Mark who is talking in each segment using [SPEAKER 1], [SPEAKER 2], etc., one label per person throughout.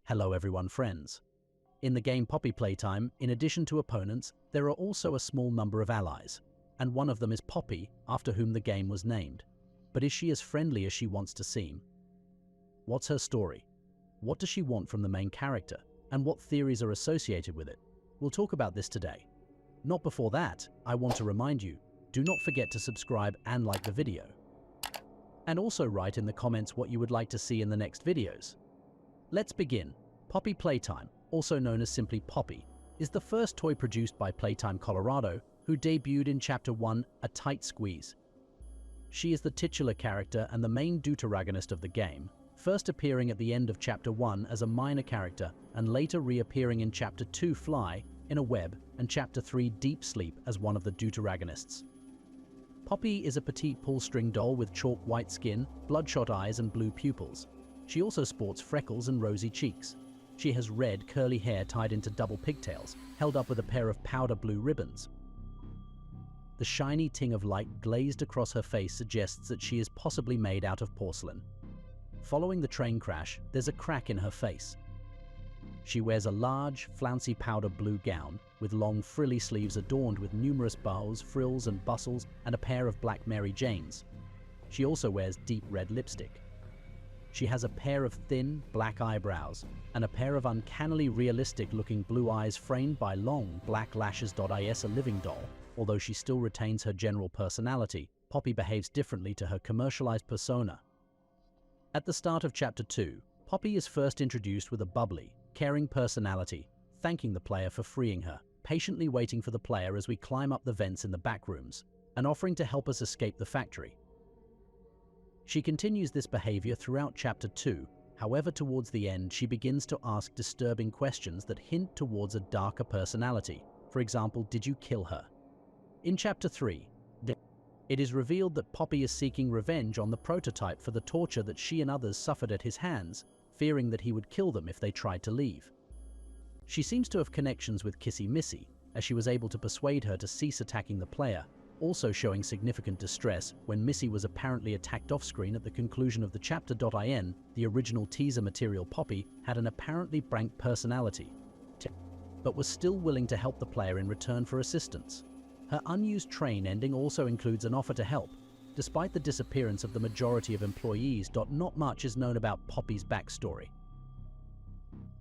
[SPEAKER 1] Hello everyone friends. In the game Poppy Playtime, in addition to opponents, there are also a small number of allies, and one of them is Poppy, after whom the game was named. But is she as friendly as she wants to seem? What's her story? What does she want from the main character? And what theories are associated with it? We'll talk about this today. Not before that, I want to remind you, do not forget to subscribe and like the video. And also write in the comments what you would like to see in the next videos. Let's begin. Poppy Playtime, also known as simply Poppy, is the first toy produced by Playtime Colorado, who debuted in Chapter 1, A Tight Squeeze. She is the titular character and the main deuteragonist of the game, first appearing at the end of Chapter 1 as a minor character and later reappearing in Chapter 2 Fly, in a web, and Chapter 3 Deep Sleep as one of the deuteragonists. Poppy is a petite pull-string doll with chalk white skin, bloodshot eyes and blue pupils. She also sports freckles and rosy cheeks. She has red, curly hair tied into double pigtails, held up with a pair of powder blue ribbons. The shiny ting of light glazed across her face suggests that she is possibly made out of porcelain. Following the train crash, there's a crack in her face. She wears a large, flouncy powder blue gown with long frilly sleeves adorned with numerous bows, frills and bustles and a pair of black Mary Janes. She also wears deep red lipstick. She has a pair of thin, black eyebrows and a pair of uncannily realistic-looking blue eyes framed by long, black lashes. Is a living doll. Although she still retains her general personality, Poppy behaves differently to her commercialized persona. At the start of Chapter 2, Poppy is first introduced with a bubbly, caring personality, thanking the player for freeing her, patiently waiting for the player as we climb up the vents in the back rooms, and offering to help us escape the factory. She continues this behavior throughout Chapter 2, however towards the end she begins to ask disturbing questions that hint towards a darker personality. For example, did you kill her? In Chapter 3, it is revealed that Poppy is seeking revenge on the prototype for the torture that she and others suffered at his hands, fearing that he would kill them if they tried to leave. She seems to have connections with Kissy Missy, as she was able to persuade her to cease attacking the player, also showing significant distress when Missy was apparently attacked off-screen at the conclusion of the chapter. The original teaser material Poppy had an apparently blank personality, but was still willing to help the player in return for assistance. Her unused train ending also includes an offer to help. Despite the disappearance of the majority of employees, not much is known about Poppy's backstory.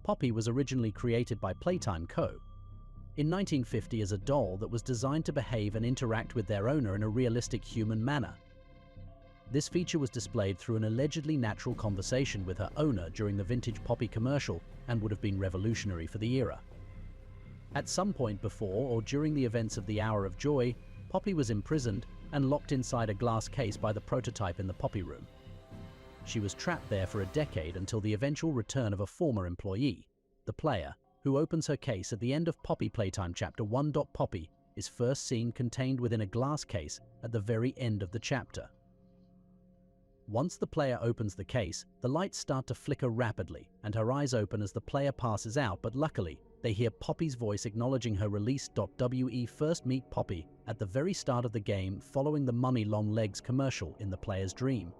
[SPEAKER 1] Poppy was originally created by Playtime Co. in 1950 as a doll that was designed to behave and interact with their owner in a realistic human manner. This feature was displayed through an allegedly natural conversation with her owner during the vintage Poppy commercial and would have been revolutionary for the era. At some point before or during the events of the Hour of Joy, Poppy was imprisoned and locked inside a glass case by the prototype in the Poppy Room. She was trapped there for a decade until the eventual return of a former employee, the player, who opens her case at the end of Poppy Playtime Chapter 1. Poppy is first seen contained within a glass case at the very end of the chapter. Once the player opens the case, the lights start to flicker rapidly and her eyes open as the player passes out, but luckily, they hear Poppy's voice acknowledging her release. We first meet Poppy at the very start of the game following the Mummy Long Legs commercial in the player's dream.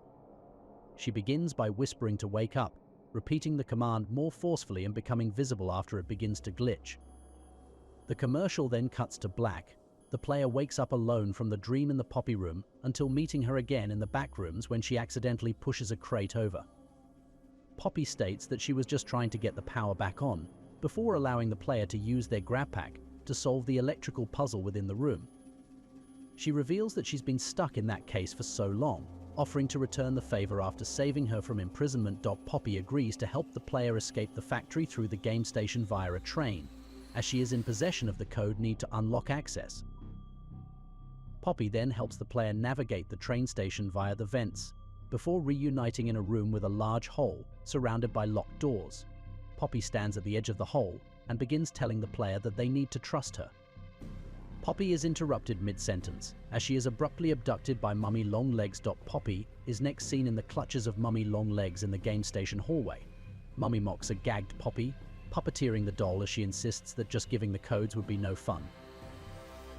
[SPEAKER 1] She begins by whispering to wake up, repeating the command more forcefully and becoming visible after it begins to glitch. The commercial then cuts to black. The player wakes up alone from the dream in the Poppy Room until meeting her again in the back rooms when she accidentally pushes a crate over. Poppy states that she was just trying to get the power back on, before allowing the player to use their grab pack to solve the electrical puzzle within the room. She reveals that she's been stuck in that case for so long, offering to return the favor after saving her from imprisonment. Poppy agrees to help the player escape the factory through the game station via a train, as she is in possession of the code need to unlock access. Poppy then helps the player navigate the train station via the vents, before reuniting in a room with a large hole surrounded by locked doors. Poppy stands at the edge of the hole and begins telling the player that they need to trust her. Poppy is interrupted mid-sentence, as she is abruptly abducted by Mummy Long Legs. Poppy is next seen in the clutches of Mummy Long Legs in the game station hallway. Mummy mocks a gagged Poppy, puppeteering the doll as she insists that just giving the codes would be no fun.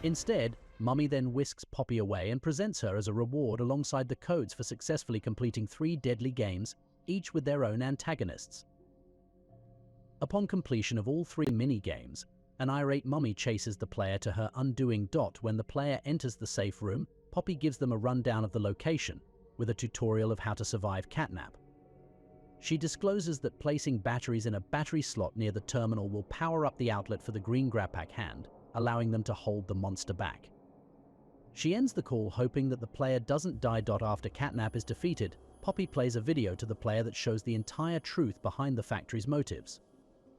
[SPEAKER 1] Instead, Mummy then whisks Poppy away and presents her as a reward alongside the codes for successfully completing 3 deadly games, each with their own antagonists. Upon completion of all 3 mini-games, an irate mummy chases the player to her undoing. When the player enters the safe room, Poppy gives them a rundown of the location, with a tutorial of how to survive catnap. She discloses that placing batteries in a battery slot near the terminal will power up the outlet for the green grabpack hand, allowing them to hold the monster back. She ends the call hoping that the player doesn't die. After catnap is defeated, Poppy plays a video to the player that shows the entire truth behind the factory's motives.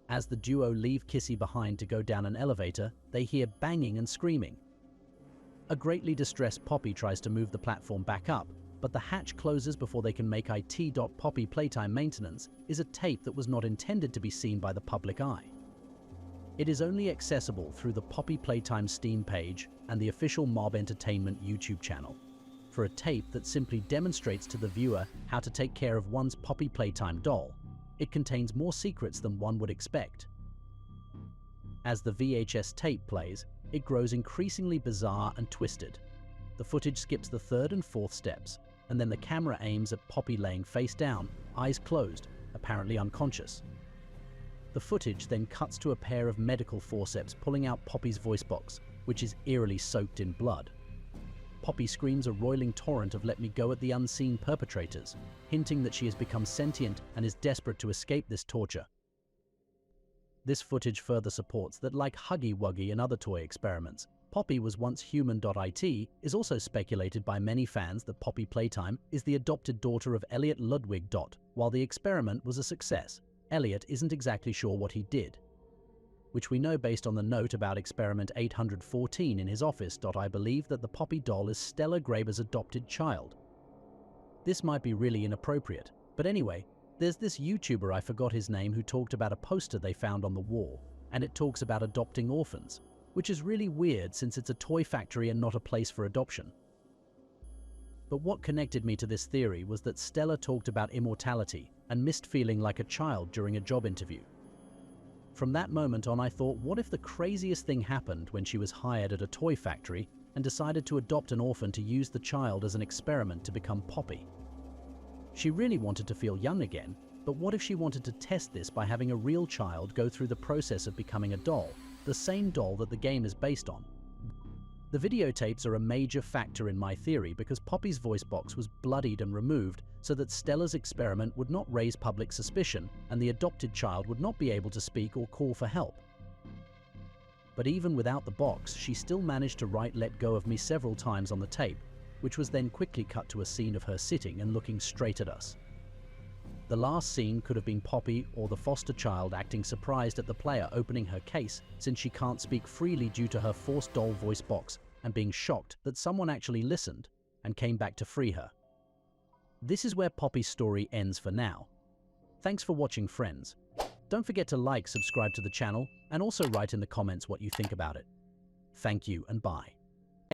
[SPEAKER 1] As the duo leave Kissy behind to go down an elevator, they hear banging and screaming. A greatly distressed Poppy tries to move the platform back up, but the hatch closes before they can make it. Poppy playtime maintenance is a tape that was not intended to be seen by the public eye. It is only accessible through the Poppy Playtime Steam page and the official Mob Entertainment YouTube channel. For a tape that simply demonstrates to the viewer how to take care of one's Poppy Playtime doll, it contains more secrets than one would expect. As the VHS tape plays, it grows increasingly bizarre and twisted. The footage skips the 3rd and 4th steps, and then the camera aims at Poppy laying face down, eyes closed, apparently unconscious. The footage then cuts to a pair of medical forceps pulling out Poppy's voice box, which is eerily soaked in blood. Poppy screams a roiling torrent of "let me go" at the unseen perpetrators, hinting that she has become sentient and is desperate to escape this torture. This footage further supports that, like Huggy Wuggy and other toy experiments, Poppy was once human. It is also speculated by many fans that Poppy Playtime is the adopted daughter of Elliot Ludwig. While the experiment was a success, Elliot isn't exactly sure what he did, which we know based on the note about experiment 814 in his office. I believe that the Poppy doll is Stella Graber's adopted child. This might be really inappropriate, but anyway, there's this YouTuber, I forgot his name, who talked about a poster they found on the wall, and it talks about adopting orphans, which is really weird since it's a toy factory and not a place for adoption. But what connected me to this theory was that Stella talked about immortality and missed feeling like a child during a job interview. From that moment on, I thought, what if the craziest thing happened when she was hired at a toy factory and decided to adopt an orphan to use the child as an experiment to become Poppy? She really wanted to feel young again, but what if she wanted to test this by having a real child go through the process of becoming a doll, the same doll that the game is based on? The videotapes are a major factor in my theory because Poppy's voice box was bloodied and removed so that Stella's experiment would not raise public suspicion and the adopted child would not be able to speak or call for help. But even without the box, she still managed to write "let go of me" several times on the tape, which was then quickly cut to a scene of her sitting and looking straight at us. The last scene could have been Poppy or the foster child acting surprised at the player opening her case since she can't speak freely due to her forced doll voice box, and being shocked that someone actually listened and came back to free her. This is where Poppy's story ends for now. Thanks for watching, friends. Don't forget to like, subscribe to the channel, and also write in the comments what you think about it. Thank you and bye.